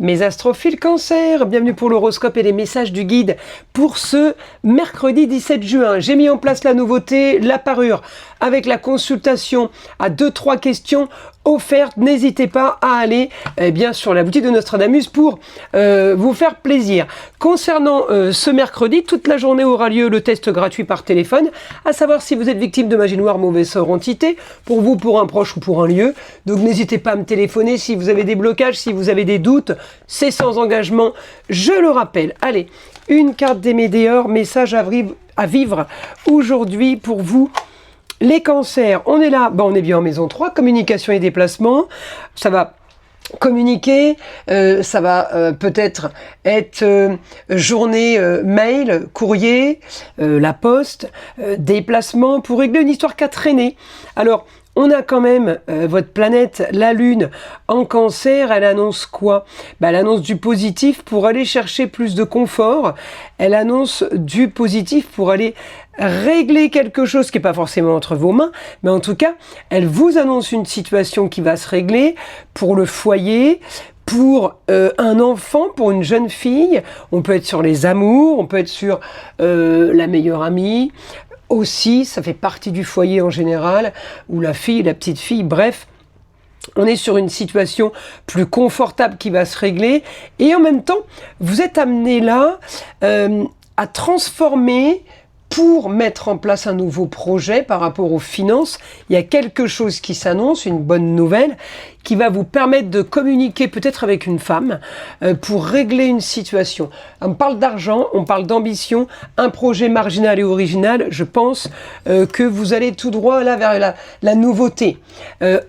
Mes astrophiles Cancer, bienvenue pour l'horoscope et les messages du guide pour ce mercredi 17 juin. J'ai mis en place la nouveauté, la parure, avec la consultation à 2-3 questions offertes. N'hésitez pas à aller sur la boutique de Nostradamus pour vous faire plaisir. Concernant ce mercredi, toute la journée aura lieu le test gratuit par téléphone, à savoir si vous êtes victime de magie noire, mauvais sort, entité, pour vous, pour un proche ou pour un lieu. Donc n'hésitez pas à me téléphoner si vous avez des blocages, si vous avez des doutes. C'est sans engagement, je le rappelle. Allez, une carte des Météores, message à vivre aujourd'hui pour vous. Les cancers, on est là, on est bien en maison 3, communication et déplacement, ça va communiquer, ça va peut-être être journée mail, courrier, la poste, déplacement pour régler une histoire qui a traîné. Alors, on a quand même votre planète, la Lune, en Cancer. Elle annonce quoi? Elle annonce du positif pour aller chercher plus de confort. Elle annonce du positif pour aller régler quelque chose qui n'est pas forcément entre vos mains, mais en tout cas, elle vous annonce une situation qui va se régler pour le foyer, pour un enfant, pour une jeune fille. On peut être sur les amours, on peut être sur la meilleure amie. Aussi, ça fait partie du foyer en général, ou la fille, la petite fille, bref, on est sur une situation plus confortable qui va se régler, et en même temps, vous êtes amené là à transformer pour mettre en place un nouveau projet par rapport aux finances. Il y a quelque chose qui s'annonce, une bonne nouvelle, qui va vous permettre de communiquer peut-être avec une femme pour régler une situation. On parle d'argent, on parle d'ambition, un projet marginal et original. Je pense que vous allez tout droit là vers la nouveauté.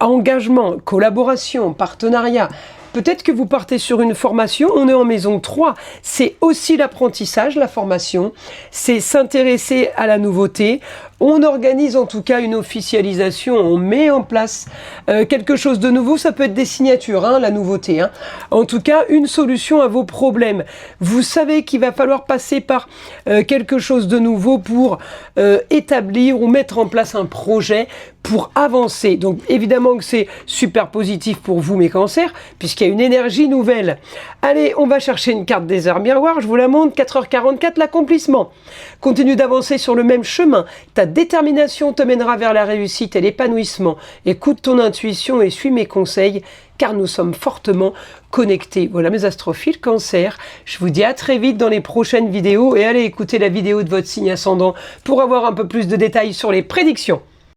Engagement, collaboration, partenariat. Peut-être que vous partez sur une formation, on est en maison 3, c'est aussi l'apprentissage, la formation, c'est s'intéresser à la nouveauté. On organise en tout cas une officialisation, on met en place quelque chose de nouveau, ça peut être des signatures, la nouveauté. En tout cas, une solution à vos problèmes. Vous savez qu'il va falloir passer par quelque chose de nouveau pour établir ou mettre en place un projet pour avancer. Donc évidemment que c'est super positif pour vous mes cancers, puisqu'il y a une énergie nouvelle. Allez, on va chercher une carte des arts miroirs, je vous la montre, 4h44, l'accomplissement. Continue d'avancer sur le même chemin. Ta détermination te mènera vers la réussite et l'épanouissement. Écoute ton intuition et suis mes conseils, car nous sommes fortement connectés. Voilà mes astrophiles Cancer. Je vous dis à très vite dans les prochaines vidéos, et allez écouter la vidéo de votre signe ascendant pour avoir un peu plus de détails sur les prédictions.